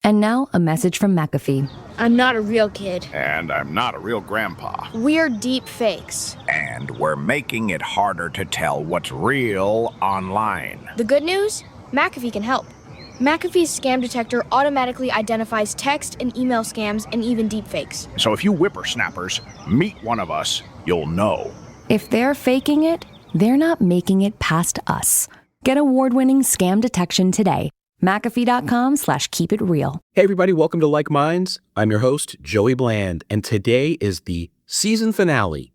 And now, a message from McAfee. I'm not a real kid. And I'm not a real grandpa. We're deep fakes. And we're making it harder to tell what's real online. The good news? McAfee can help. McAfee's scam detector automatically identifies text and email scams and even deepfakes. So if you whippersnappers meet one of us, you'll know. If they're faking it, they're not making it past us. Get award-winning scam detection today. McAfee.com/keepitreal. Hey everybody, welcome to Like Minds. I'm your host, Joey Bland, and today is the season finale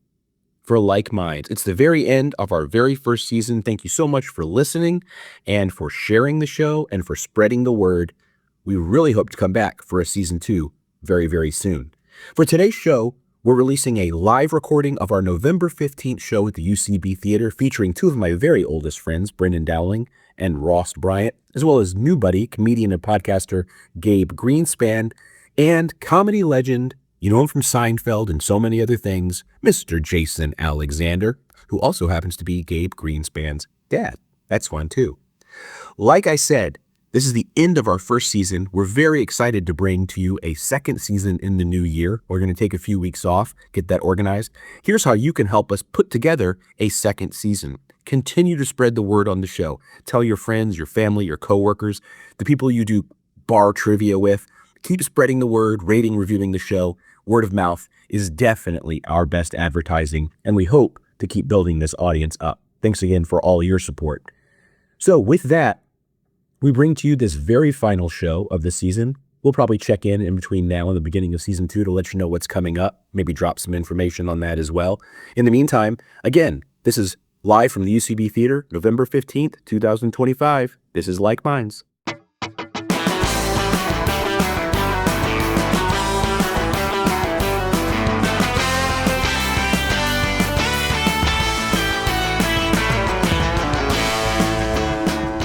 for Like Minds. It's the very end of our very first season. Thank you so much for listening and for sharing the show and for spreading the word. We really hope to come back for a season 2 very, very soon. For today's show, we're releasing a live recording of our November 15th show at the UCB Theater featuring two of my very oldest friends, Dowling and Ross Bryant, as well as new buddy, comedian and podcaster Gabe Greenspan, and comedy legend, you know him from Seinfeld and so many other things, Mr. Jason Alexander, who also happens to be Gabe Greenspan's dad. That's fun too. Like I said, this is the end of our first season. We're very excited to bring to you a second season in the new year. We're going to take a few weeks off, get that organized. Here's how you can help us put together a second season. Continue to spread the word on the show. Tell your friends, your family, your coworkers, the people you do bar trivia with. Keep spreading the word, rating, reviewing the show. Word of mouth is definitely our best advertising, and we hope to keep building this audience up. Thanks again for all your support. So with that, we bring to you this very final show of the season. We'll probably check in between now and the beginning of season 2 to let you know what's coming up, maybe drop some information on that as well. In the meantime, again, this is live from the UCB Theater, November 15th, 2025. This is Like Minds.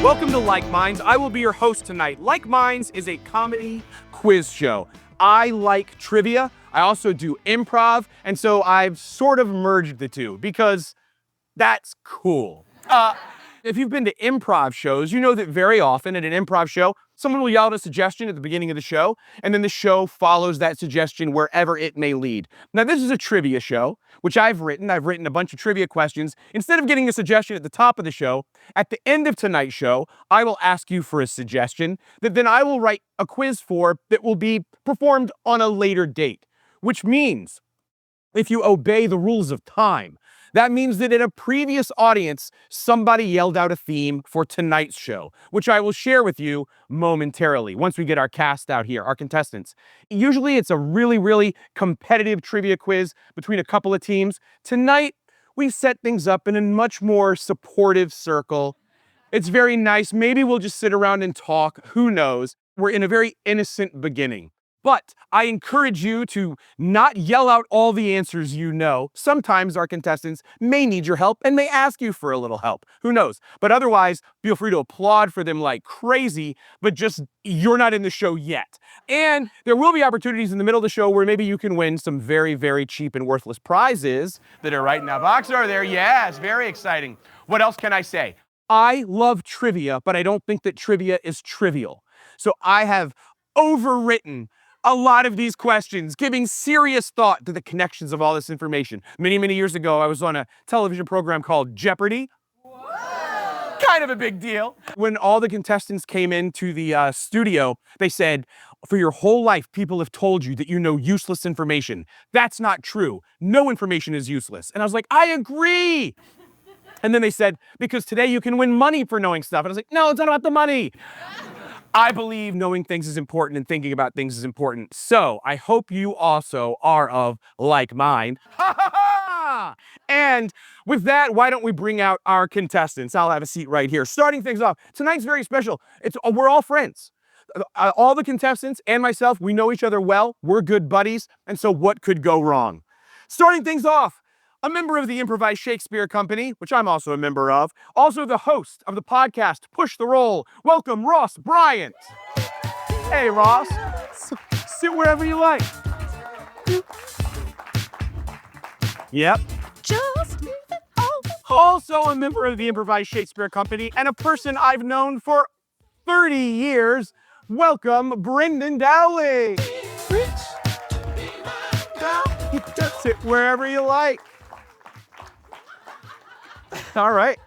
Welcome to Like Minds. I will be your host tonight. Like Minds is a comedy quiz show. I like trivia. I also do improv. And so I've sort of merged the two because that's cool. If you've been to improv shows, you know that very often at an improv show, someone will yell out a suggestion at the beginning of the show, and then the show follows that suggestion wherever it may lead. Now, this is a trivia show, which I've written. I've written a bunch of trivia questions. Instead of getting a suggestion at the top of the show, at the end of tonight's show, I will ask you for a suggestion that then I will write a quiz for that will be performed on a later date, which means if you obey the rules of time, that means that in a previous audience, somebody yelled out a theme for tonight's show, which I will share with you momentarily once we get our cast out here, our contestants. Usually it's a really, really competitive trivia quiz between a couple of teams. Tonight, we set things up in a much more supportive circle. It's very nice. Maybe we'll just sit around and talk. Who knows? We're in a very innocent beginning. But I encourage you to not yell out all the answers you know. Sometimes our contestants may need your help and may ask you for a little help. Who knows? But otherwise, feel free to applaud for them like crazy, but just you're not in the show yet. And there will be opportunities in the middle of the show where maybe you can win some very, very cheap and worthless prizes that are right in that box over there. Yes, very exciting. What else can I say? I love trivia, but I don't think that trivia is trivial. So I have overwritten a lot of these questions, giving serious thought to the connections of all this information. Many, many years ago, I was on a television program called Jeopardy! Kind of a big deal. When all the contestants came into the studio, they said, for your whole life, people have told you that you know useless information. That's not true. No information is useless. And I was like, I agree. And then they said, because today you can win money for knowing stuff. And I was like, no, it's not about the money. I believe knowing things is important and thinking about things is important. So I hope you also are of like mind. And with that, why don't we bring out our contestants? I'll have a seat right here. Starting things off, tonight's very special. We're all friends. All the contestants and myself, we know each other well. We're good buddies. And so what could go wrong? Starting things off, a member of the Improvised Shakespeare Company, which I'm also a member of, also the host of the podcast Push the Roll. Welcome, Ross Bryant. Hey, Ross. Sit wherever you like. Yep. Just leave it over. Also a member of the Improvised Shakespeare Company and a person I've known for 30 years, welcome Brendan Dowling. Sit wherever you like. All right.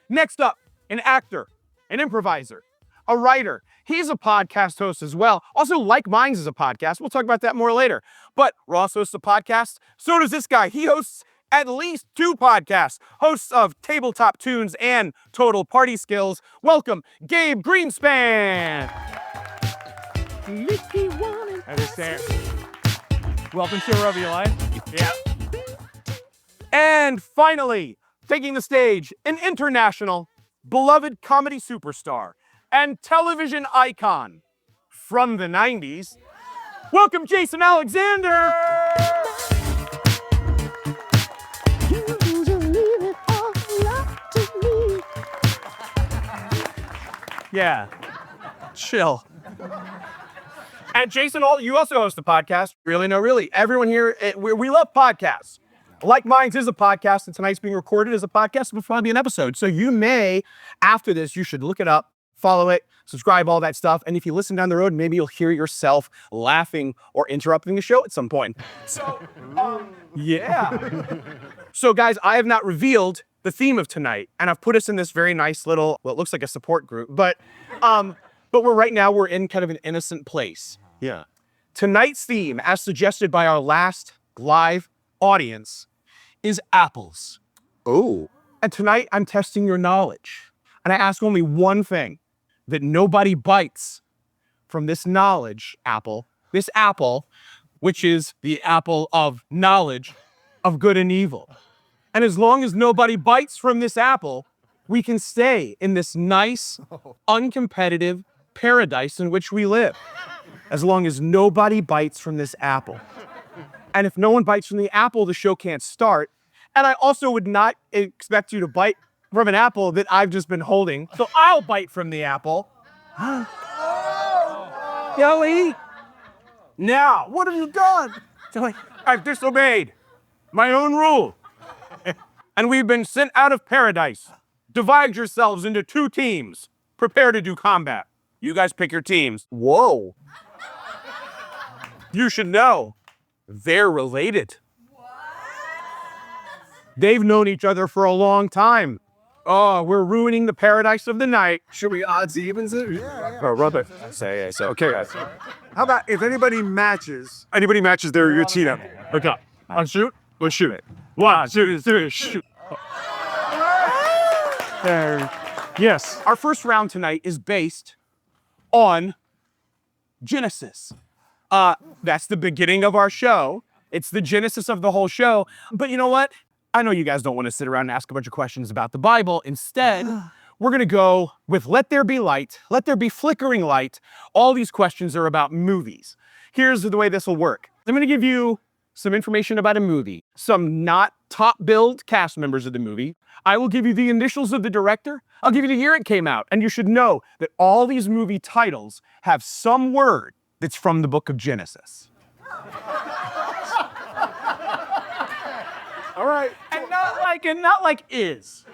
Next up, an actor, an improviser, a writer. He's a podcast host as well. Also, Like Minds is a podcast. We'll talk about that more later. But Ross hosts a podcast. So does this guy. He hosts at least 2 podcasts. Hosts of Tabletop Tunes and Total Party Skills. Welcome, Gabe Greenspan. Understand. Welcome to Wherever You Life. Yeah. And finally, taking the stage, an international, beloved comedy superstar and television icon from the 90s. Welcome, Jason Alexander. Yeah, chill. And Jason, you also host a podcast. Really? No, really. Everyone here, we love podcasts. Like Minds is a podcast, and tonight's being recorded as a podcast. It'll probably be an episode. So you may, after this, you should look it up, follow it, subscribe, all that stuff. And if you listen down the road, maybe you'll hear yourself laughing or interrupting the show at some point. So, yeah. So guys, I have not revealed the theme of tonight, and I've put us in this very nice little, well, it looks like a support group, but we're in kind of an innocent place. Yeah. Tonight's theme, as suggested by our last live audience, is apples. Oh. And tonight I'm testing your knowledge. And I ask only one thing, that nobody bites from this knowledge apple, this apple, which is the apple of knowledge of good and evil. And as long as nobody bites from this apple, we can stay in this nice, uncompetitive paradise in which we live. As long as nobody bites from this apple. And if no one bites from the apple, the show can't start. And I also would not expect you to bite from an apple that I've just been holding. So I'll bite from the apple. Joey, now, what have you done? Joey, I've disobeyed my own rule. And we've been sent out of paradise. Divide yourselves into 2 teams. Prepare to do combat. You guys pick your teams. Whoa. You should know, they're related. What? They've known each other for a long time. Oh, we're ruining the paradise of the night. Should we odds evens it? Yeah. Oh, rub it. Say so. Okay, guys. How about if anybody matches, they're your team up. Okay. I'll shoot. We'll shoot it. 1, 2, 3, shoot. There. Yes. Our first round tonight is based on Genesis. That's the beginning of our show. It's the genesis of the whole show. But you know what? I know you guys don't want to sit around and ask a bunch of questions about the Bible. Instead, we're going to go with Let There Be Light, Let There Be Flickering Light. All these questions are about movies. Here's the way this will work. I'm going to give you some information about a movie, some not top-billed cast members of the movie. I will give you the initials of the director. I'll give you the year it came out. And you should know that all these movie titles have some word that's from the book of Genesis. all right. And not like is.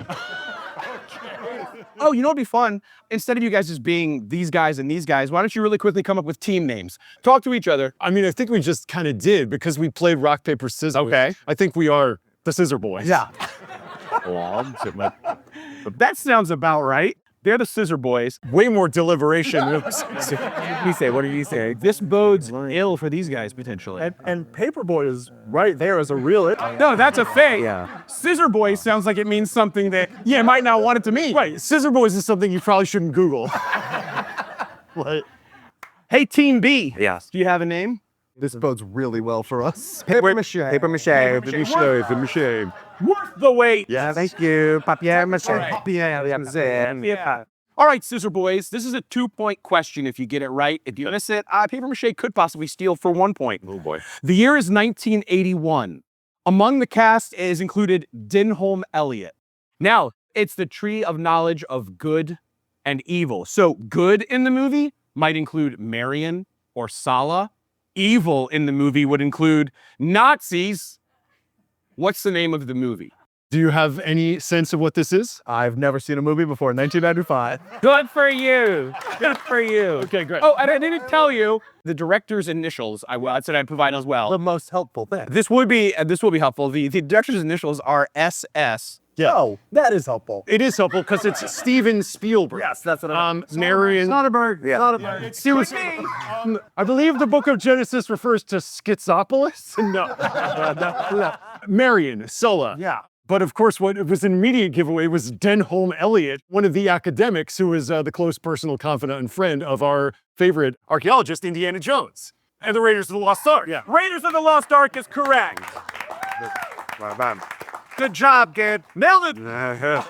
Oh, you know what'd be fun? Instead of you guys just being these guys and these guys, why don't you really quickly come up with team names? Talk to each other. I mean, I think we just kind of did because we played rock, paper, scissors. Okay. I think we are the Scissor Boys. Yeah. That sounds about right. They're the Scissor Boys. Way more deliberation. What do you say? This bodes ill for these guys, potentially. and Paperboy is right there as a real it. No, that's a fake. Yeah. Scissor Boys sounds like it means something that you might not want it to mean. Right. Scissor Boys is something you probably shouldn't Google. What? Hey, Team B. Yes. Do you have a name? This bodes really well for us. Paper mache. Worth the wait. Yeah, thank you. Papier mache. Yeah. All right, Scissor Boys. This is a 2-point question if you get it right. If you miss it, paper mache could possibly steal for 1 point. Oh boy. The year is 1981. Among the cast is included Denholm Elliott. Now, it's the tree of knowledge of good and evil. So good in the movie might include Marion or Sala. Evil in the movie would include Nazis. What's the name of the movie? Do you have any sense of what this is? I've never seen a movie before. 1995. Good for you. Good for you. Okay, great. Oh, and I didn't tell you the director's initials. I said I'd provide as well. The most helpful thing. This will be helpful. The director's initials are SS. Yeah. Oh, that is helpful. It is helpful because it's Steven Spielberg. Yes, that's what I'm. Marion. Soderbergh. Yeah. I believe the book of Genesis refers to Schizopolis. No. Marion, Sulla. Yeah. But of course, what was an immediate giveaway was Denholm Elliott, one of the academics who is the close personal confidant and friend of our favorite archaeologist, Indiana Jones, and the Raiders of the Lost Ark. Yeah. Raiders of the Lost Ark is correct. Good job, Gabe. Nailed it.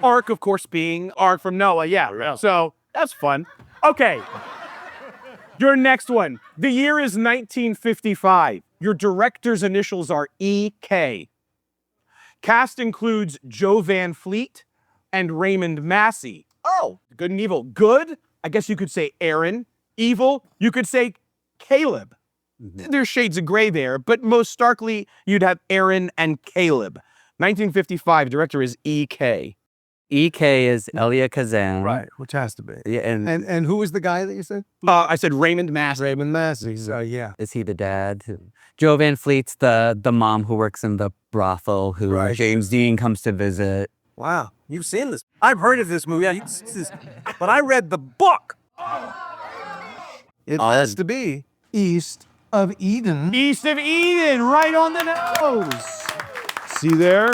Ark, of course, being Ark from Noah. Yeah. So that's fun. Okay. Your next one. The year is 1955. Your director's initials are EK. Cast includes Joe Van Fleet and Raymond Massey. Oh, good and evil. Good, I guess you could say Aaron. Evil, you could say Caleb. There's shades of gray there, but most starkly, you'd have Aaron and Caleb. 1955, director is EK. EK is Elia Kazan. Right, which has to be. Yeah, And who was the guy that you said? I said Raymond Massey. Raymond Massey. Yeah. is he the dad? Joe Van Fleet's the mom who works in the brothel who Right. James Dean comes to visit. Wow, you've seen this. I've heard of this movie, but I read the book. It has to be East of Eden. East of Eden, right on the nose. See there?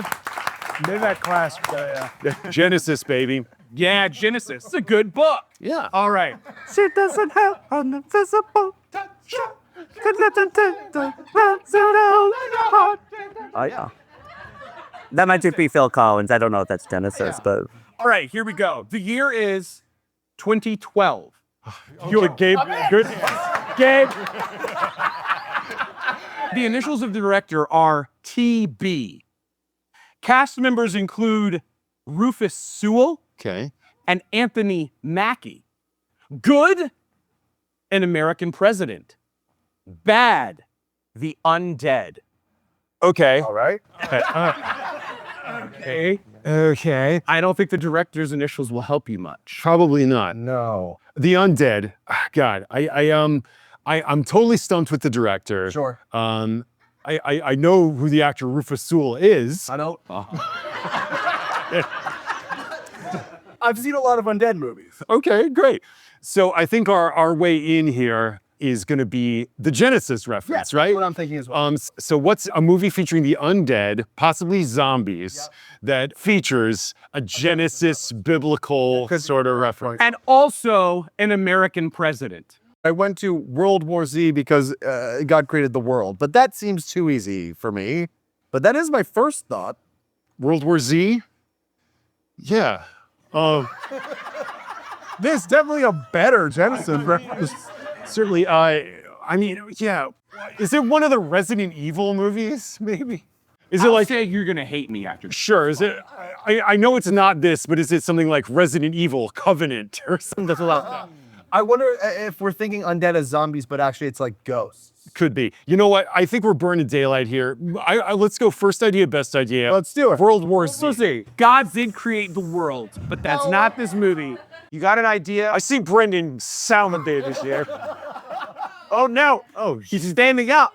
Maybe that class. Genesis, baby. Yeah, Genesis. It's a good book. Yeah. All right. She doesn't have an invisible touch. Oh yeah. That might just be Phil Collins. I don't know if that's Genesis, but All right, here we go. The year is 2012. Good, Gabe. Good. Gabe. The initials of the director are TB. Cast members include Rufus Sewell Okay. and Anthony Mackie. Good, An American President. Bad, The Undead. Okay. All right. Okay. Okay. I don't think the director's initials will help you much. Probably not. No. The Undead. God, I'm totally stumped with the director. Sure. I know who the actor Rufus Sewell is. I don't. I've seen a lot of undead movies. Okay, great. So I think our way in here is going to be the Genesis reference, right? That's what I'm thinking as well. So what's a movie featuring the undead, possibly zombies, that features a Genesis biblical sort of reference? And also an American president. I went to World War Z because God created the world, but that seems too easy for me. But that is my first thought. World War Z? Yeah. There's definitely a better Genesis reference. Certainly, I mean, yeah. Is it one of the Resident Evil movies, maybe? Is it I'll like, say you're going to hate me after this. sure, is it, I know it's not this, but is it something like Resident Evil Covenant or something? That's a lot. I wonder if we're thinking undead as zombies, but actually it's like ghosts. Could be. You know what? I think we're burning daylight here. Let's go first idea, best idea. Let's do it. World War So Z. see, God did create the world, but that's not this movie. You got an idea? I see Brendan salivating here. Oh no! Oh, He's standing up.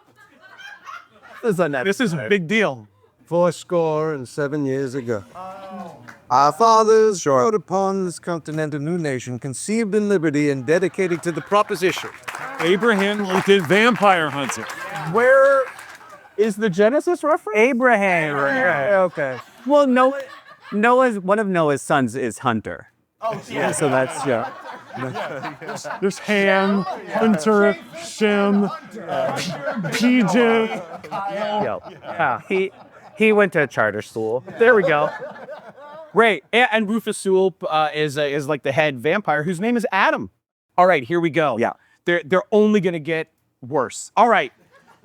this This is a big deal. 7 years ago. Our fathers rode upon this continent a new nation, conceived in liberty and dedicated to the proposition. Abraham Lincoln, vampire hunter. Where is the Genesis reference? Abraham. Okay. Well, Noah's one of Noah's sons is Hunter. Oh, yeah. So that's There's Ham, Hunter, Shem, PJ. He went to charter school. There we go. Great. And Rufus Sewell is like the head vampire whose name is Adam. All right, here we go. Yeah. They're only going to get worse. All right.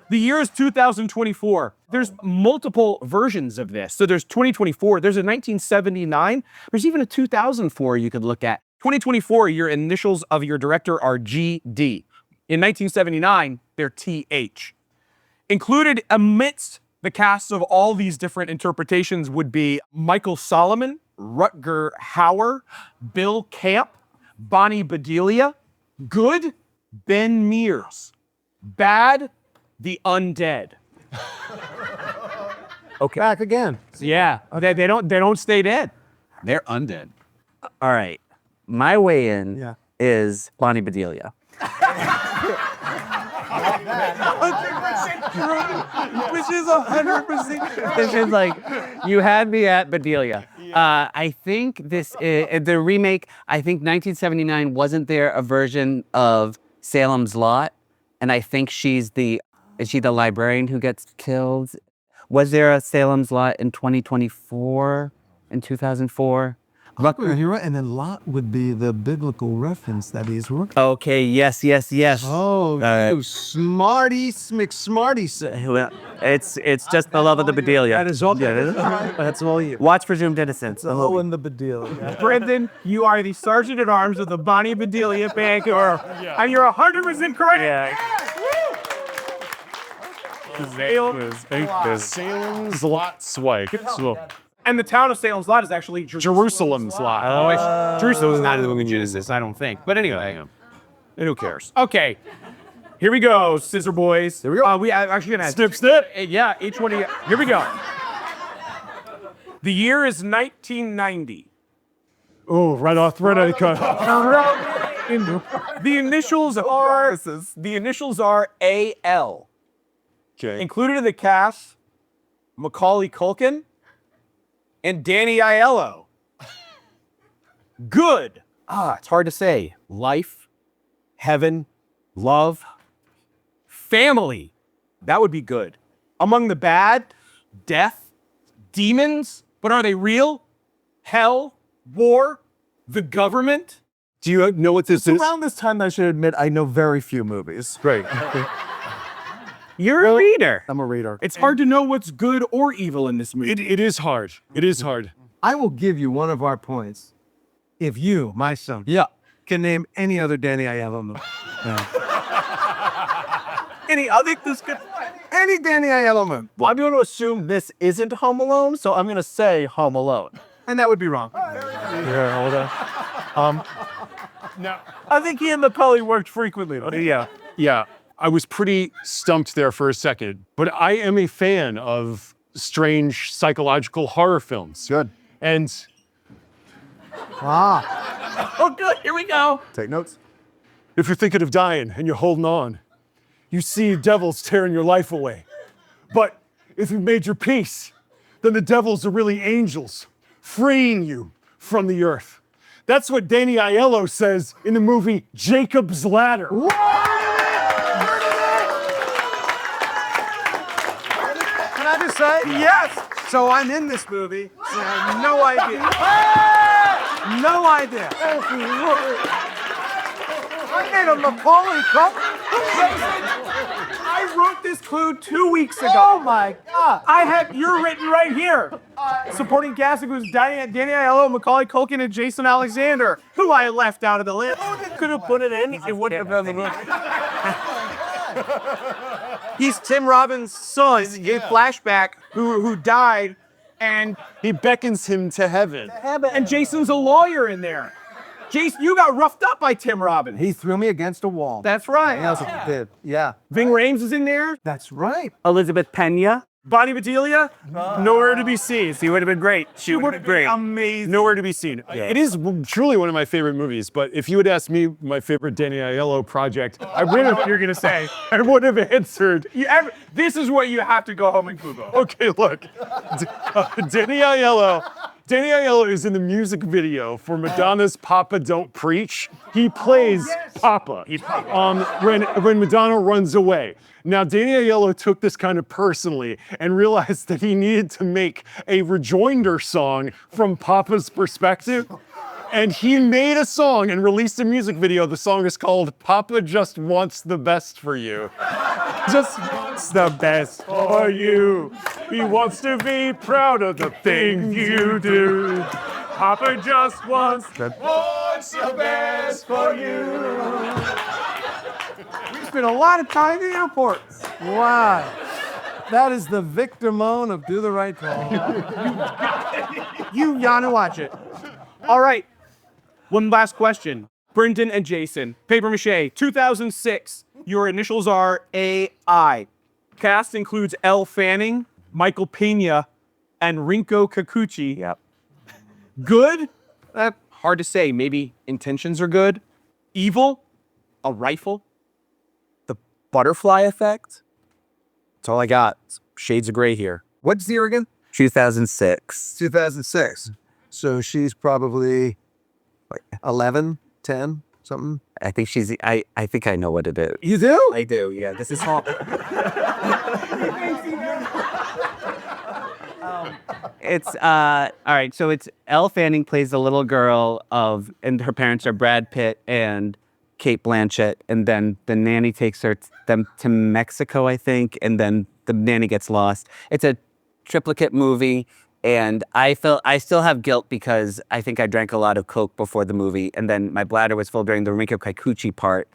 The year is 2024. There's multiple versions of this. So there's 2024. There's a 1979. There's even a 2004 you could look at. 2024, your initials of your director are GD. In 1979, they're TH. Included amidst The cast of all these different interpretations would be Michael Solomon, Rutger Hauer, Bill Camp, Bonnie Bedelia, Good, Ben Mears, Bad, The Undead. Okay. Back again. Yeah, they don't stay dead. They're undead. All right. My way in is Bonnie Bedelia. Which is 100%. This is like, you had me at Bedelia. I think this is, the remake, I think 1979, wasn't there a version of Salem's Lot? And I think is she the librarian who gets killed? Was there a Salem's Lot in 2024, in 2004? You're right, and then Lot would be the biblical reference that he's working. Okay, yes. Oh, Smarty McSmarty said. It's just the love of the Bedelia. That is all. That's all you. Watch Presumed Innocence. Oh, and the Bedelia. Brendan, you are the sergeant at arms of the Bonnie Bedelia Bank, and you're 100% correct. Salem's Lot Swike. And the town of Salem's Lot is actually Jerusalem's Lot. Jerusalem's not in Genesis, I don't think. But anyway, who cares? Okay, here we go, Scissor Boys. Here we go. We actually gonna Snip, snip. Yeah, each one of you. Here we go. The year is 1990. Oh, right off the cut. The initials are AL. Okay. Included in the cast, Macaulay Culkin and Danny Aiello. Good. It's hard to say. Life, heaven, love, family. That would be good. Among the bad, death, demons. But are they real? Hell, war, the government. Do you know what this is? Around this time, I should admit, I know very few movies. Great. You're a reader. I'm a reader. It's hard to know what's good or evil in this movie. It is hard. It is hard. I will give you one of our points if you, my son, can name any other Danny Aiello movie. Any other? Any Danny Aiello movie. Well, I'm going to assume this isn't Home Alone, so I'm going to say Home Alone. And that would be wrong. Here, hold on. No. I think he and Macaulay worked frequently. Yeah. I was pretty stumped there for a second, but I am a fan of strange psychological horror films. Good. And Oh, good. Here we go. Take notes. if you're thinking of dying and you're holding on, you see devils tearing your life away. But if you've made your peace, then the devils are really angels, freeing you from the earth. That's what Danny Aiello says in the movie Jacob's Ladder. Can I just say? Yes! So I'm in this movie, so I have no idea. No idea. I made a Macaulay Culkin. I wrote this clue 2 weeks ago. Oh my God. I have, you're written right here. Supporting cast includes Danny Aiello, Macaulay Culkin, and Jason Alexander, who I left out of the list. Could have put it in. It wouldn't have been the movie. He's Tim Robbins' son, in flashback, who died, and He beckons him to heaven. and Jason's a lawyer in there. Jason, you got roughed up by Tim Robbins. He threw me against a wall. That's right. That's what he did. Yeah. Ving Rhames is in there. That's right. Elizabeth Pena. Bonnie Bedelia, nowhere to be seen. She would have been great. She would have been great. Amazing. Nowhere to be seen. It is truly one of my favorite movies, but if you had asked me my favorite Danny Aiello project, I would have, You're gonna say. I would have answered. This is what you have to go home and Google. Okay, look. Danny Aiello is in the music video for Madonna's Papa Don't Preach. He plays Papa when Madonna runs away. Now, Danny Aiello took this kind of personally and realized that he needed to make a rejoinder song from Papa's perspective. And he made a song and released a music video. The song is called Papa Just Wants the Best for You. Just wants the best for you. He wants to be proud of the thing you do. Papa just wants the best for you. We spent a lot of time in the airport. Wow. That is the Victor Moan of Do the Right Call. You gotta watch it. All right. One last question. Brendan and Jason. Paper mache. 2006. Your initials are AI. Cast includes Elle Fanning, Michael Pena, and Rinko Kikuchi. Yep. Good? Hard to say. Maybe intentions are good. Evil? A rifle? The butterfly effect? That's all I got. Shades of gray here. What's the year again? 2006. 2006. So she's probably like 11, 10, something. I think she's. I think I know what it is. You do? I do. Yeah. This is all. It's all right. So it's Elle Fanning plays the little girl and her parents are Brad Pitt and Kate Blanchett, and then the nanny takes them to Mexico, I think, and then the nanny gets lost. It's a triplicate movie, and I still have guilt because I think I drank a lot of Coke before the movie, and then my bladder was full during the Rinko Kikuchi part,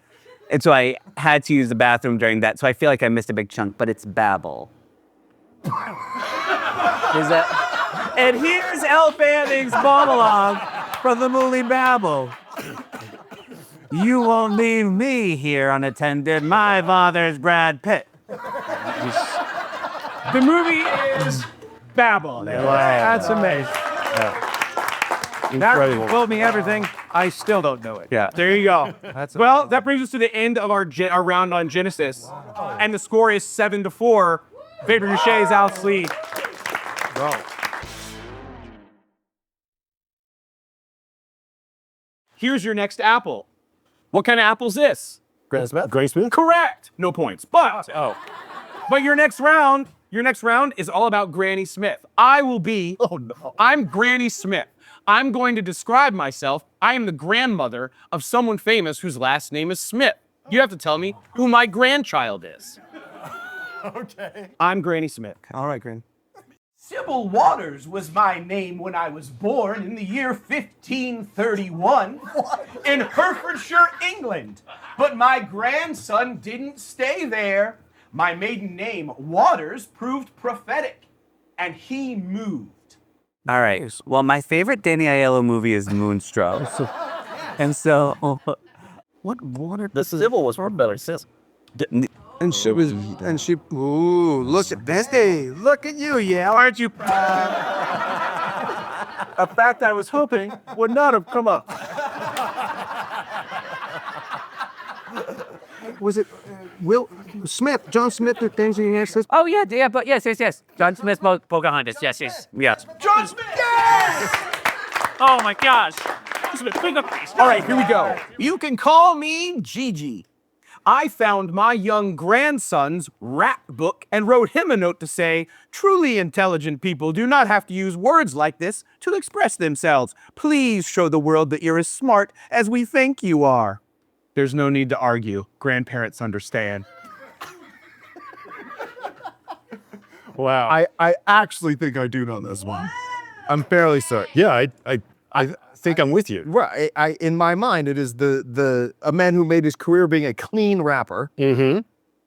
and so I had to use the bathroom during that. So I feel like I missed a big chunk, but it's Babel. Is that? And here's Elle Fanning's monologue from the movie Babel. You won't leave me here unattended. My father's Brad Pitt. The movie is Babel. That's amazing. That told me everything. I still don't know it. Yeah. There you go. Well, that brings us to the end of our round on Genesis. And the score is 7-4. Paper mache is Al's lead. Here's your next apple. What kind of apple is this? Greenspan? Correct. No points. But your next round is all about Granny Smith. I'm Granny Smith. I'm going to describe myself. I am the grandmother of someone famous whose last name is Smith. You have to tell me who my grandchild is. Okay. I'm Granny Smith. All right, Granny. Sybil Waters was my name when I was born in the year 1531 in Herefordshire, England. But my grandson didn't stay there. My maiden name, Waters, proved prophetic, and he moved. All right. Well, my favorite Danny Aiello movie is Moonstruck. And so, what water? The Sybil was far better, sis. And she, ooh, look at Bessie. Look at you, yeah. Aren't you proud? A fact I was hoping would not have come up. Was it John Smith, the things he has? Oh yeah, but yes. John Smith, Pocahontas. Yes. John Smith! Yes! Oh my gosh. All right, here we go. You can call me Gigi. I found my young grandson's rap book and wrote him a note to say, truly intelligent people do not have to use words like this to express themselves. Please show the world that you're as smart as we think you are. There's no need to argue. Grandparents understand. Wow. I actually think I do know this one. I'm fairly certain. Yeah, I think I'm with you. Right. In my mind, it is a man who made his career being a clean rapper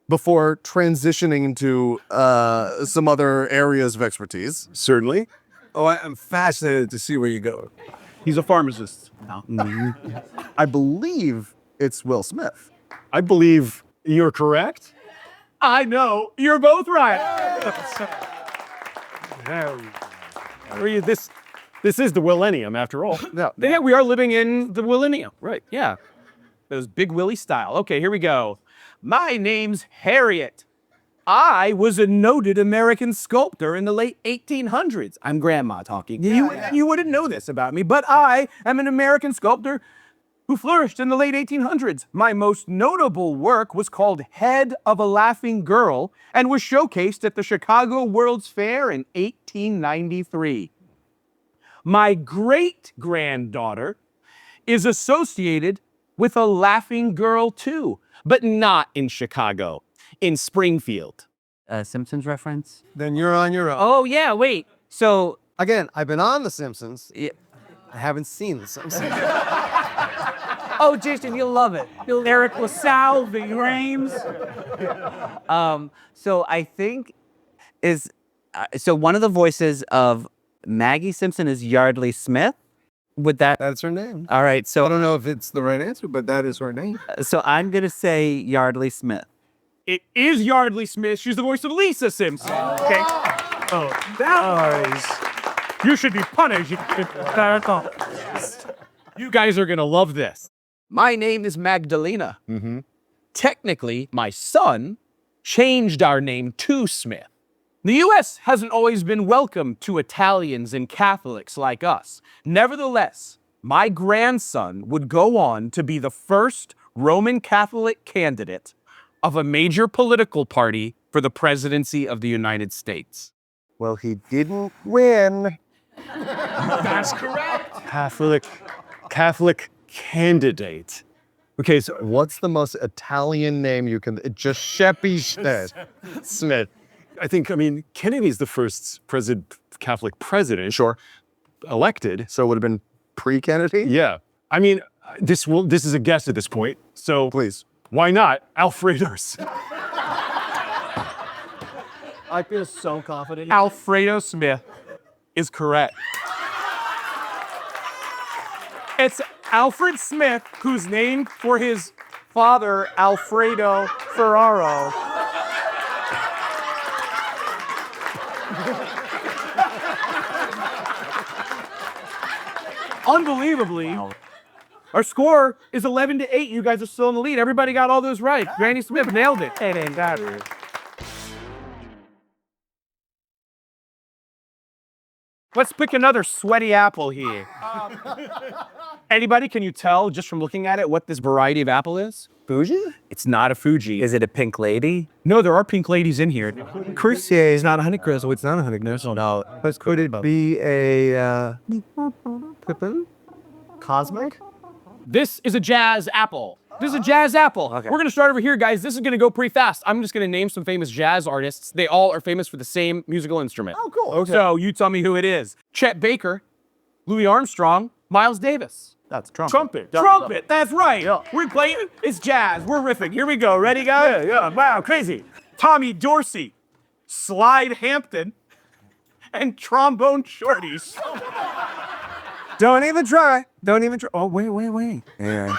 before transitioning into some other areas of expertise. Certainly. Oh, I'm fascinated to see where you go. He's a pharmacist. I believe it's Will Smith. I believe you're correct. I know. You're both right. This is the millennium, after all. Yeah, we are living in the millennium. Right, yeah. Those Big Willie style. Okay, here we go. My name's Harriet. I was a noted American sculptor in the late 1800s. I'm grandma talking. You wouldn't know this about me, but I am an American sculptor who flourished in the late 1800s. My most notable work was called Head of a Laughing Girl and was showcased at the Chicago World's Fair in 1893. My great-granddaughter is associated with a laughing girl too, but not in Chicago, in Springfield. Simpsons reference? Then you're on your own. Oh yeah, wait. So Again, I've been on The Simpsons. yeah. I haven't seen The Simpsons. Oh, Jason, you'll love it. Eric LaSalle, Ving Rhames. So I think is so one of the voices of Maggie Simpson is Yardley Smith. Would that? That's her name. All right. So I don't know if it's the right answer, but that is her name. So I'm gonna say Yardley Smith. It is Yardley Smith. She's the voice of Lisa Simpson. Okay. Oh, that you should be punished. You guys are gonna love this. My name is Magdalena. Technically, my son changed our name to Smith. The U.S. hasn't always been welcome to Italians and Catholics like us. Nevertheless, my grandson would go on to be the first Roman Catholic candidate of a major political party for the presidency of the United States. Well, he didn't win. That's correct. Catholic candidate. Okay, so what's the most Italian name you can? Giuseppe Smith. Smith. I mean, Kennedy's the first Catholic president. Sure. Elected. So it would have been pre-Kennedy? Yeah. I mean, this is a guess at this point. So please. Why not? Alfredo's. I feel so confident. Alfredo Smith is correct. It's Alfred Smith, who's named for his father, Alfredo Ferraro. Unbelievably, our score is 11-8. You guys are still in the lead. Everybody got all those right. Granny Smith nailed it. It ain't that weird. Let's pick another sweaty apple here. Anybody, can you tell just from looking at it what this variety of apple is? Fuji? It's not a Fuji. Is it a pink lady? No, there are pink ladies in here. Crucier is not a Honeycrisp. It's not a Honeycrisp. No. But could it be a Cosmic? This is a jazz apple. This is a jazz apple. Okay. We're gonna start over here, guys. This is gonna go pretty fast. I'm just gonna name some famous jazz artists. They all are famous for the same musical instrument. Oh, cool. Okay. So you tell me who it is. Chet Baker, Louis Armstrong, Miles Davis. That's trumpet. Trumpet. Trumpet, that's right. Yeah. We're playing, it's jazz. We're riffing. Here we go. Ready, guys? Yeah. Wow, crazy. Tommy Dorsey, Slide Hampton, and Trombone Shorties. Don't even try. Don't even try. Oh, wait. Yeah.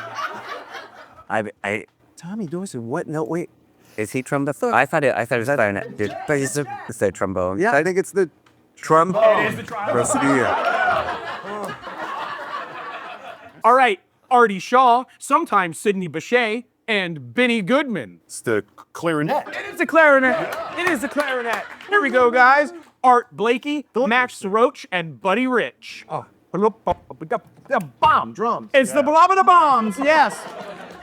Tommy Dorsey, what? No, wait. Is he trombone? I thought it was clarinet. But it's a trombone. Yeah, I think it's the trombone. It is the trombone. All right, Artie Shaw, sometimes Sidney Bechet, and Benny Goodman. It's the clarinet. It is the clarinet. It is the clarinet. Here we go, guys. Art Blakey, Max Roach, and Buddy Rich. Oh. The bomb drums. It's the blob of the bombs, yes.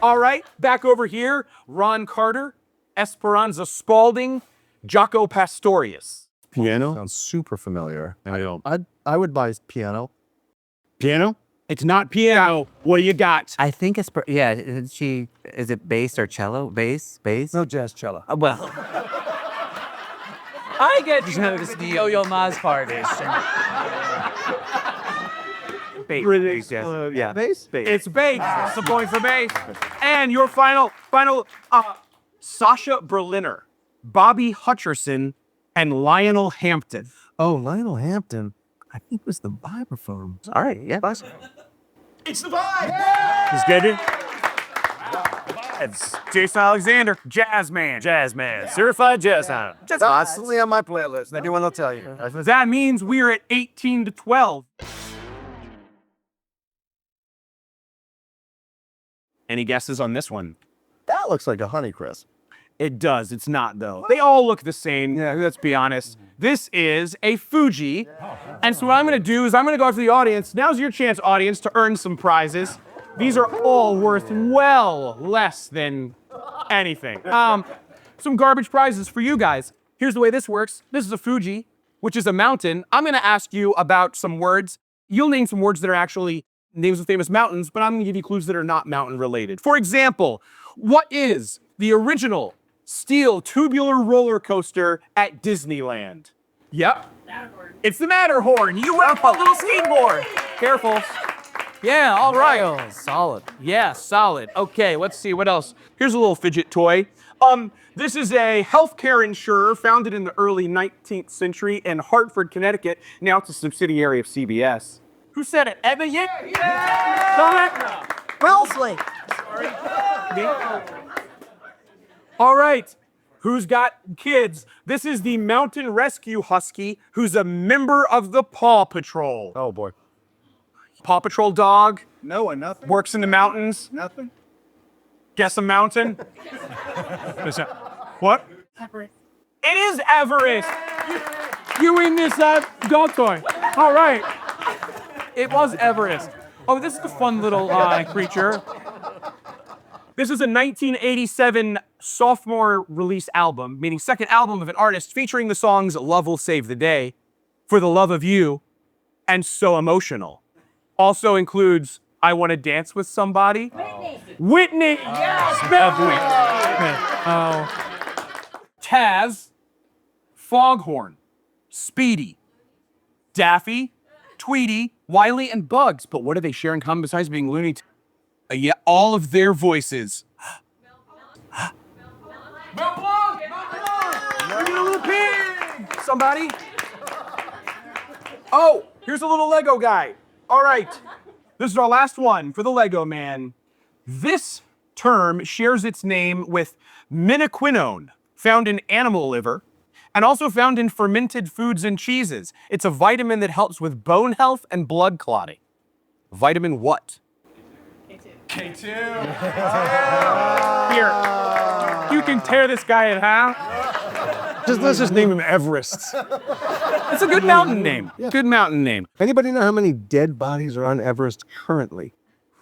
All right, back over here, Ron Carter, Esperanza Spalding, Jaco Pastorius. Piano? Sounds super familiar. I don't. I would buy piano. Piano? It's not piano. What do you got? I think it's, is it bass or cello? Bass? No jazz cello. Well. I get to know this Yo-Yo Ma's party. Bass. Yeah. Bass? It's bass. That's the point for bass. And your final, Sasha Berliner, Bobby Hutcherson, and Lionel Hampton. Oh, Lionel Hampton. I think it was the vibraphone. All right, yeah. It's the vibe. Just get it? It's Jason Alexander, jazz man, certified jazz man. Constantly on my playlist. Anyone will tell you. That means we're at 18-12. Any guesses on this one? That looks like a Honeycrisp. It does. It's not, though. They all look the same. Yeah, let's be honest. This is a Fuji. And so what I'm going to do is I'm going to go out to the audience. Now's your chance, audience, to earn some prizes. These are all worth well less than anything. Some garbage prizes for you guys. Here's the way this works. This is a Fuji, which is a mountain. I'm going to ask you about some words. You'll name some words that are actually names of famous mountains, but I'm going to give you clues that are not mountain related. For example, what is the original steel tubular roller coaster at Disneyland? Yep. Matterhorn. It's the Matterhorn. You went up a little skateboard. Careful. Yeah, all right. Solid. Yeah, solid. Okay, let's see what else. Here's a little fidget toy. This is a healthcare insurer founded in the early 19th century in Hartford, Connecticut. Now it's a subsidiary of CBS. Who said it? Evan? Yeah. Wellesley. All right. Who's got kids? This is the Mountain Rescue Husky, who's a member of the Paw Patrol. Oh boy. Paw Patrol dog. No, nothing. Works in the mountains. Nothing. Guess a mountain. What? Everest. It is Everest. You win this dog toy. All right. It was Everest. Oh, this is a fun little creature. This is a 1987 sophomore release album, meaning second album of an artist, featuring the songs Love Will Save the Day, For the Love of You, and So Emotional. Also includes I Want to Dance with Somebody. Whitney! Taz, Foghorn, Speedy, Daffy, Tweety, Wiley, and Bugs. But what do they share in common besides being Looney Tunes? Yeah, all of their voices. Little pig! Somebody? Oh, here's a little Lego guy. All right. This is our last one for the Lego Man. This term shares its name with minoquinone, found in animal liver, and also found in fermented foods and cheeses. It's a vitamin that helps with bone health and blood clotting. Vitamin what? K2. Here. You can tear this guy in half. Let's just name him Everest. It's a good mountain name. Yeah. Good mountain name. Anybody know how many dead bodies are on Everest currently?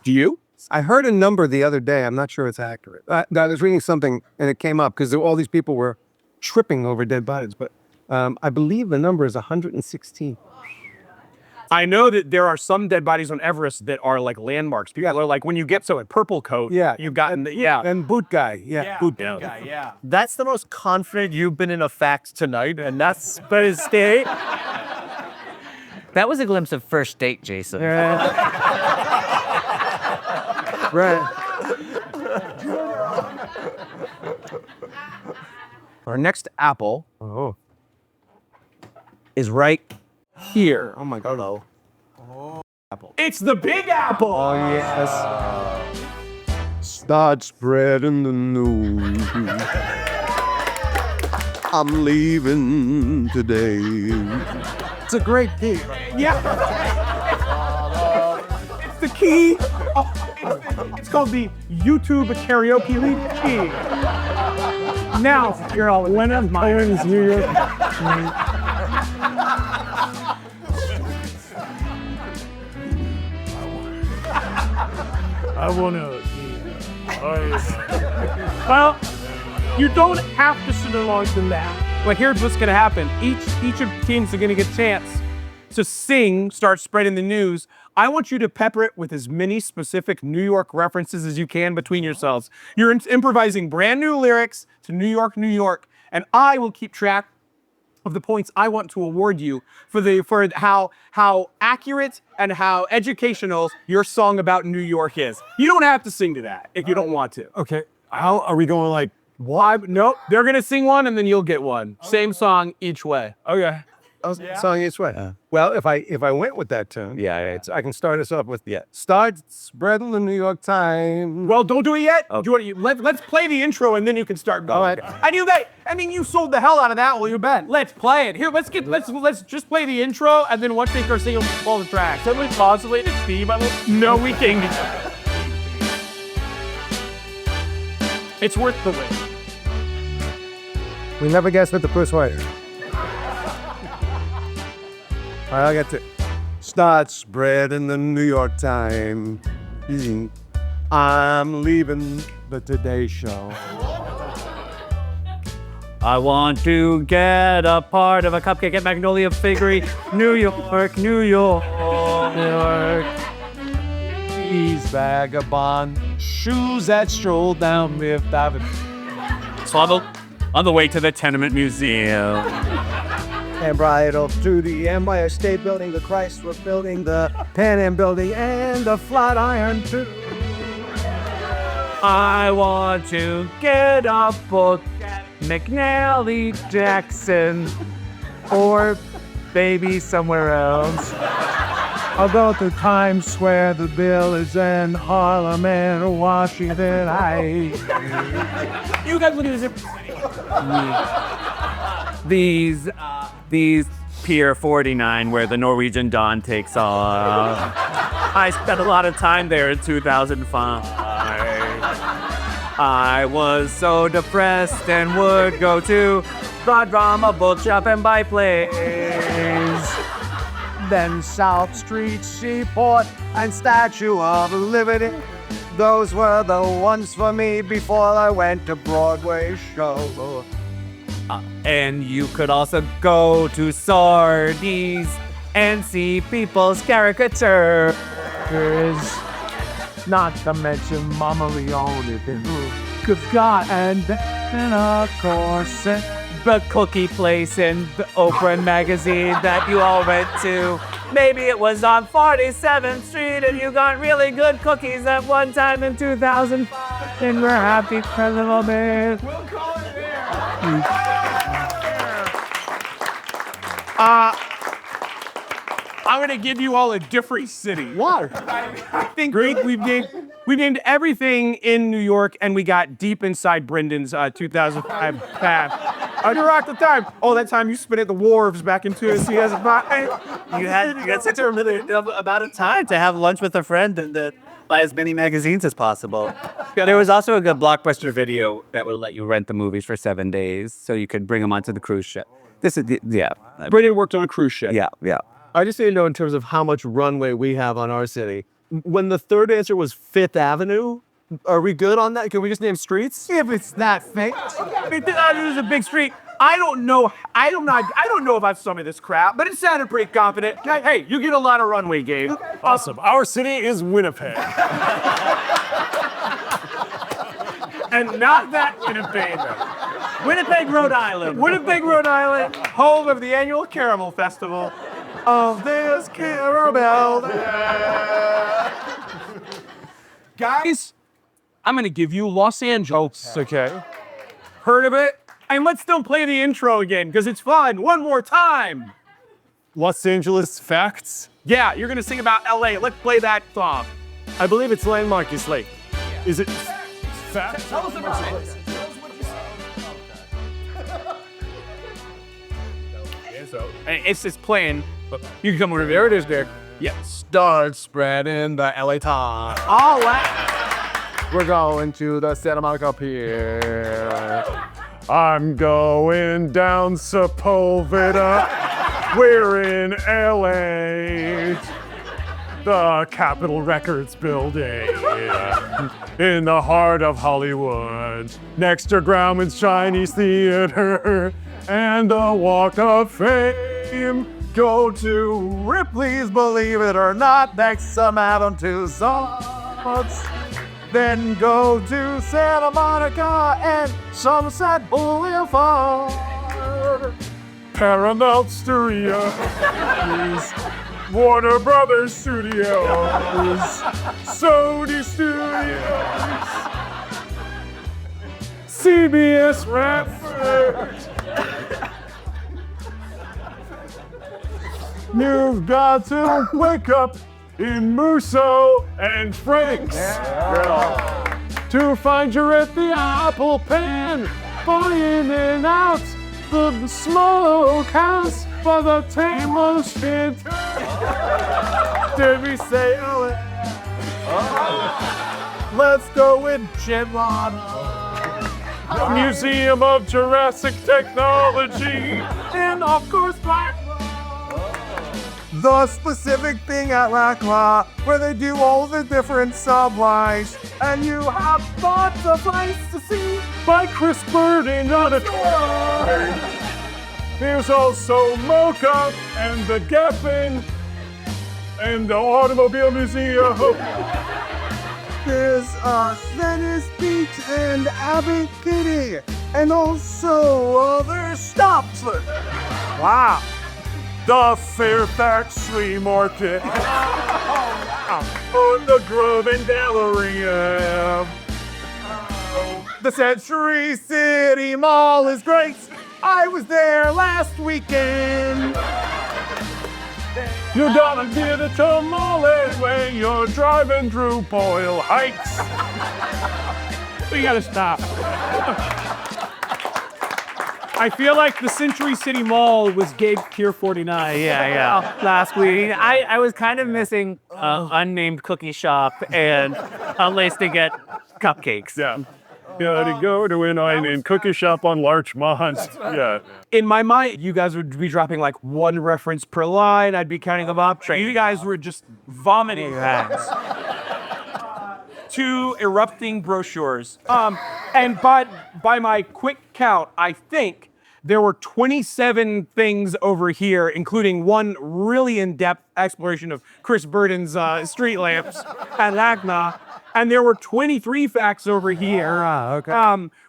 Do you? I heard a number the other day. I'm not sure it's accurate. I was reading something and it came up because all these people were tripping over dead bodies. But I believe the number is 116. I know that there are some dead bodies on Everest that are like landmarks. People are like, when you get a purple coat, you've gotten And Boot Guy, Boot Guy, yeah. That's the most confident you've been in a fact tonight, and that's by the state. That was a glimpse of first date, Jason. Right. Our next apple is right here. Oh my God. Hello. Apple. It's the Big Apple. Oh yes. Start spreading the news. I'm leaving today. It's a great key. Yeah. It's the key. It's called the YouTube karaoke lead key. Now you're all one of mine. New York. I want to. Well, you don't have to sit along to that. But here's what's going to happen. Each of the teams are going to get a chance to sing, start spreading the news. I want you to pepper it with as many specific New York references as you can between yourselves. You're improvising brand new lyrics to New York, New York, and I will keep track of the points I want to award you for how accurate and how educational your song about New York is. You don't have to sing to that if you don't want to. Okay. How are we going like? What? Nope. They're gonna sing one and then you'll get one. Same song each way. Okay. Song each way. Well, if I went with that tune, I can start us off with start spreading the New York Times. Well, don't do it yet. Do you want let's play the intro and then you can start going. All right. I mean, you sold the hell out of that. Well, you bet. Let's play it. Here, let's just play the intro and then once they start singing, we'll pull the track. Somebody modulate the theme. No, we can't. It's worth the wait. We never guessed what the first word. All right, I got to start spreading the New York Times. I'm leaving the Today Show. I want to get a part of a cupcake at Magnolia Bakery, New York, New York, New York. These vagabond shoes that stroll down Fifth Avenue. So on the way to the Tenement Museum. and bridal to the Empire State Building, the Chrysler Building, the Pan Am Building, and the Flatiron too. I want to get a book at McNally Jackson or maybe somewhere else. I'll go to Times Square, the Bill is in Harlem and Washington Heights. You guys look at this. These Pier 49 where the Norwegian Dawn takes off. I spent a lot of time there in 2005. I was so depressed and would go to the drama bookshop and buy plays. Then South Street, Seaport, and Statue of Liberty. Those were the ones for me before I went to Broadway show. And you could also go to Sardi's and see people's caricatures. Not to mention Mama Leone and God, and then of course The cookie place in the Oprah magazine that you all went to. Maybe it was on 47th Street and you got really good cookies at one time in 2005. And we're happy President Man. We'll call it there. I'm gonna give you all a different city. Why? I think we named everything in New York, and we got deep inside Brendan's 2005 path. Under rock the time. Oh, that time you spent at the wharves back in 2005. You had such a really amount of time to have lunch with a friend and to buy as many magazines as possible. Yeah, there was also a good Blockbuster video that would let you rent the movies for 7 days, so you could bring them onto the cruise ship. Brendan worked on a cruise ship. Yeah. I just need to know in terms of how much runway we have on our city. When the third answer was Fifth Avenue, are we good on that? Can we just name streets? if it's that fake. Fifth Avenue is a big street. I don't know if I've some of this crap, but it sounded pretty confident. Hey, you get a lot of runway, Gabe. Awesome. Our city is Winnipeg. And not that Winnipeg. Winnipeg, Rhode Island. Winnipeg, Rhode Island, home of the annual Caramel Festival. Of this caramel. Guys, I'm gonna give you Los Angeles. Okay. Heard of it? And let's still play the intro again, because it's fun. One more time. Los Angeles facts. Yeah, you're gonna sing about LA. Let's play that song. I believe it's Landmark is Lake. Is it fact? Tell us about it. Tell us what you said. And it's just playing. You can come over there. It is there. Yeah. Start spreading the LA Times. All right. We're going to the Santa Monica Pier. I'm going down Sepulveda. We're in LA. The Capitol Records building. In the heart of Hollywood. Next to Grauman's Chinese Theater. And the Walk of Fame. Go to Ripley's Believe It or Not next to Madame Tussauds. Then go to Santa Monica and Sunset Boulevard. Paramount Studios. Warner Brothers Studios. Sony Studios. CBS Radford. You've got to wake up in Musso and Frank's to find you at the Apple Pan, buying and out the smokehouse for the table shit. Did we say LA? Let's go with Gelato. The Museum of Jurassic Technology, and of course, The specific thing at Racla where they do all the different sublines and you have lots of lights to see. by Chris Bird and Auditorium. There's also Mocha and the Geffen and the Automobile Museum. There's Venice Beach and Abbey Kitty and also other stops. Wow. The Fairfax Flea Market. On the Grove and Galleria. The Century City Mall is great. I was there last weekend. You gotta get it to Molly when you're driving through Boyle Heights. We gotta stop. I feel like the Century City Mall was Gabe's Pier 49. Yeah. Last week, I was kind of missing unnamed cookie shop and a place to get cupcakes. Yeah. Gotta go to an unnamed cookie shop on Larchmont. Yeah. In my mind, you guys would be dropping like one reference per line. I'd be counting them up. You guys were just vomiting facts. 2 erupting brochures. And by my quick count, I think there were 27 things over here, including one really in-depth exploration of Chris Burden's street lamps at LACMA. And there were 23 facts over here,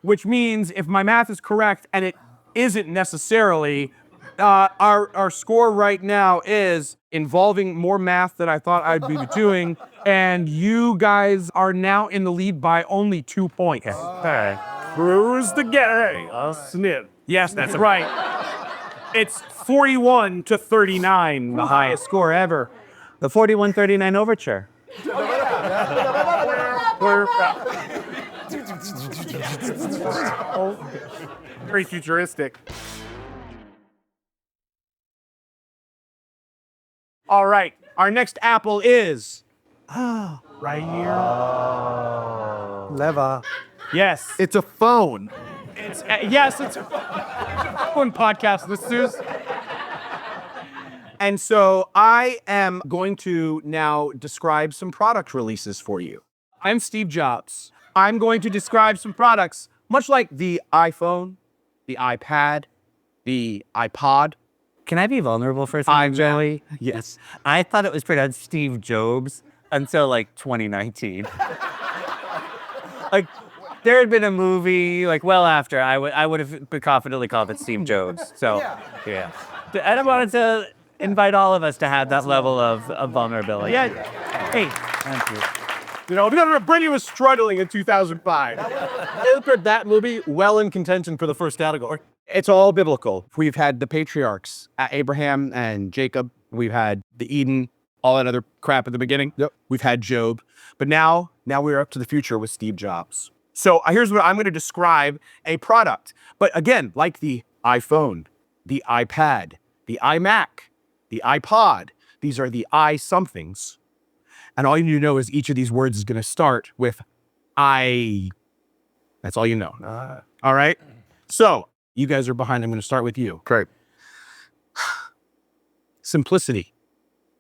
which means if my math is correct, and it isn't necessarily, our score right now is involving more math than I thought I'd be doing, and you guys are now in the lead by only 2 points. Okay. Who's the gay? A snip. Yes, that's right. It's 41-39, the highest score ever. The 4139 overture. Very futuristic. All right, our next apple is right here. Leva. Yes, It's a phone. it's it's one podcast listeners. And so I am going to now describe some product releases for you. I'm Steve Jobs. I'm going to describe some products, much like the iPhone, the iPad, the iPod. Can I be vulnerable for a second, Joey? Yes. I thought it was pronounced Steve Jobs until like 2019. Like, there had been a movie like well after I would have been confidently called it Steve Jobs. So yeah. And I wanted to invite all of us to have that level of vulnerability. Yeah. Hey, Thank you. you know, Brady was struggling in 2005. That movie, well in contention for the first category. It's all biblical. We've had the patriarchs, Abraham and Jacob. We've had the Eden, all that other crap at the beginning. Yep. We've had Job. But now we're up to the future with Steve Jobs. So here's what I'm going to describe a product. But again, like the iPhone, the iPad, the iMac, the iPod, these are the I-somethings. And all you need to know is each of these words is going to start with I. That's all you know. All right? So you guys are behind. I'm going to start with you. Great. Simplicity.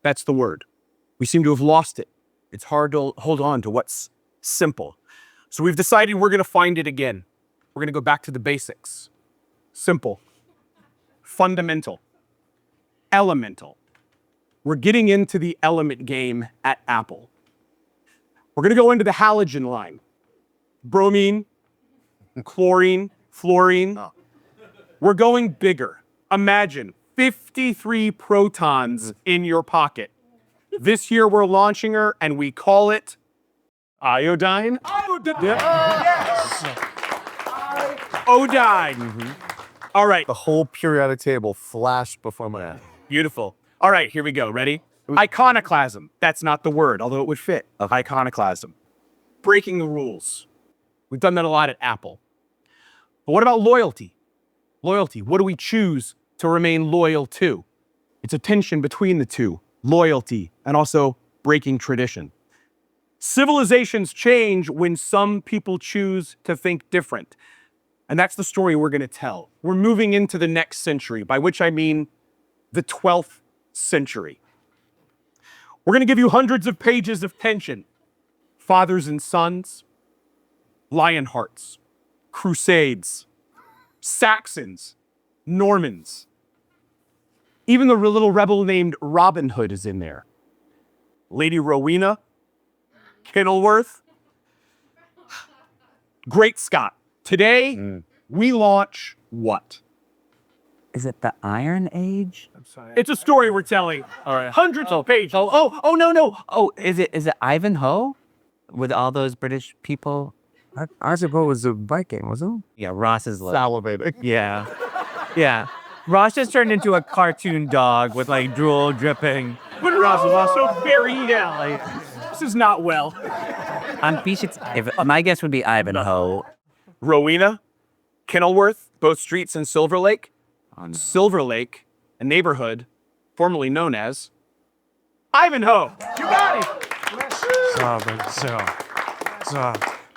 That's the word. We seem to have lost it. It's hard to hold on to what's simple. So we've decided we're going to find it again. We're going to go back to the basics. Simple. Fundamental. Elemental. We're getting into the element game at Apple. We're going to go into the halogen line. Bromine, chlorine, fluorine. We're going bigger. Imagine 53 protons in your pocket. This year we're launching her and we call it Iodine? Odine. All right. The whole periodic table flashed before my eyes. Beautiful. All right, here we go. Ready? Iconoclasm. That's not the word, although it would fit. Iconoclasm. Breaking the rules. We've done that a lot at Apple. But what about loyalty? Loyalty. What do we choose to remain loyal to? It's a tension between the two. Loyalty and also breaking tradition. Civilizations change when some people choose to think different. And that's the story we're going to tell. We're moving into the next century, by which I mean the 12th century. We're going to give you hundreds of pages of tension. Fathers and sons, Lionhearts, Crusades, Saxons, Normans. Even the little rebel named Robin Hood is in there. Lady Rowena, Kenilworth, Great Scott. Today, we launch what? Is it the Iron Age? It's a story we're telling. All right. Hundreds of pages. Oh, no. Oh, is it Ivanhoe? With all those British people? I suppose it was a Viking, wasn't Yeah, Ross is like, Salivating. yeah. Yeah. Ross just turned into a cartoon dog with like drool dripping. But Ross is also very this is not well. My guess would be Ivanhoe. Rowena, Kenilworth, both streets in Silver Lake. Silver Lake, a neighborhood formerly known as Ivanhoe. You got it.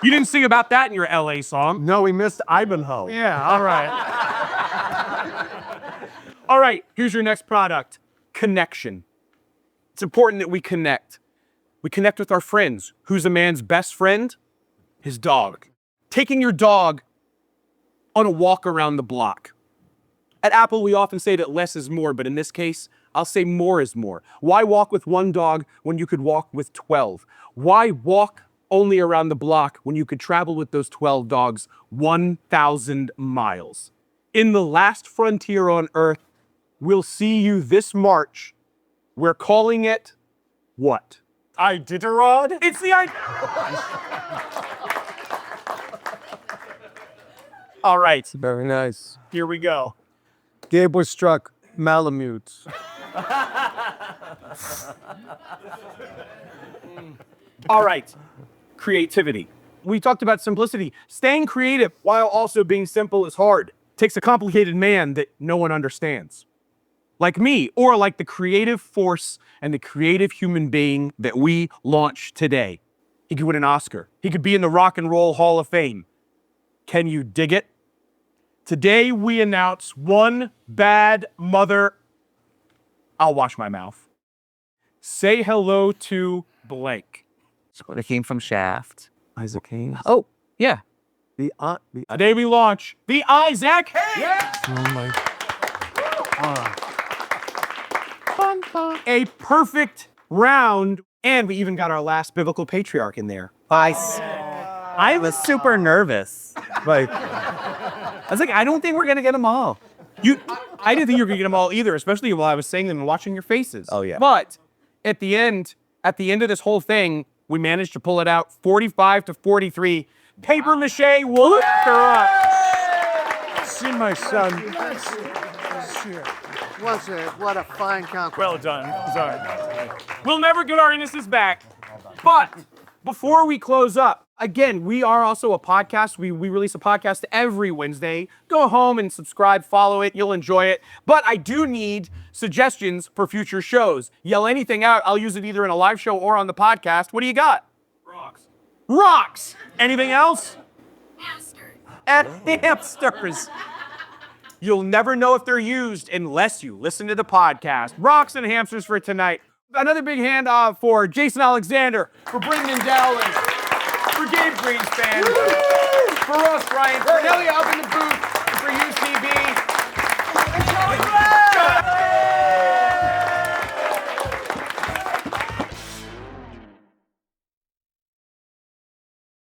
You didn't sing about that in your LA song. No, we missed Ivanhoe. Yeah, all right. All right, here's your next product. Connection. It's important that we connect. We connect with our friends. Who's a man's best friend? His dog. Taking your dog on a walk around the block. At Apple, we often say that less is more, but in this case, I'll say more is more. Why walk with one dog when you could walk with 12? Why walk only around the block when you could travel with those 12 dogs 1,000 miles? In the last frontier on Earth, we'll see you this March. We're calling it what? Iditarod? It's the All right, Very nice. here we go. Gabe was struck Malamute. All right, creativity. We talked about simplicity. Staying creative while also being simple is hard. Takes a complicated man that no one understands. Like me, or like the creative force and the creative human being that we launched today. He could win an Oscar. He could be in the Rock and Roll Hall of Fame. Can you dig it? Today we announce one bad mother. I'll wash my mouth. Say hello to blank. It came from Shaft. Isaac Hayes. Oh, yeah. Today we launch the Isaac Hayes. Oh my. A perfect round, and we even got our last biblical patriarch in there. I was super nervous. Like, I was like, I don't think we're gonna get them all. I didn't think you were gonna get them all either, especially while I was saying them and watching your faces. Oh, yeah. But at the end of this whole thing, we managed to pull it out 45 to 43. Paper mache wood. See my son. What a fine compliment. Well done. Sorry. We'll never get our innocence back. But before we close up, again, we are also a podcast. We release a podcast every Wednesday. Go home and subscribe, follow it. You'll enjoy it. But I do need suggestions for future shows. Yell anything out. I'll use it either in a live show or on the podcast. What do you got? Rocks. Anything else? Hamsters. You'll never know if they're used unless you listen to the podcast. Rocks and hamsters for tonight. Another big hand for Jason Alexander, for Brendan Dowling, for Gabe Greenspan, for us, Bryant, for Bedelia up in the booth,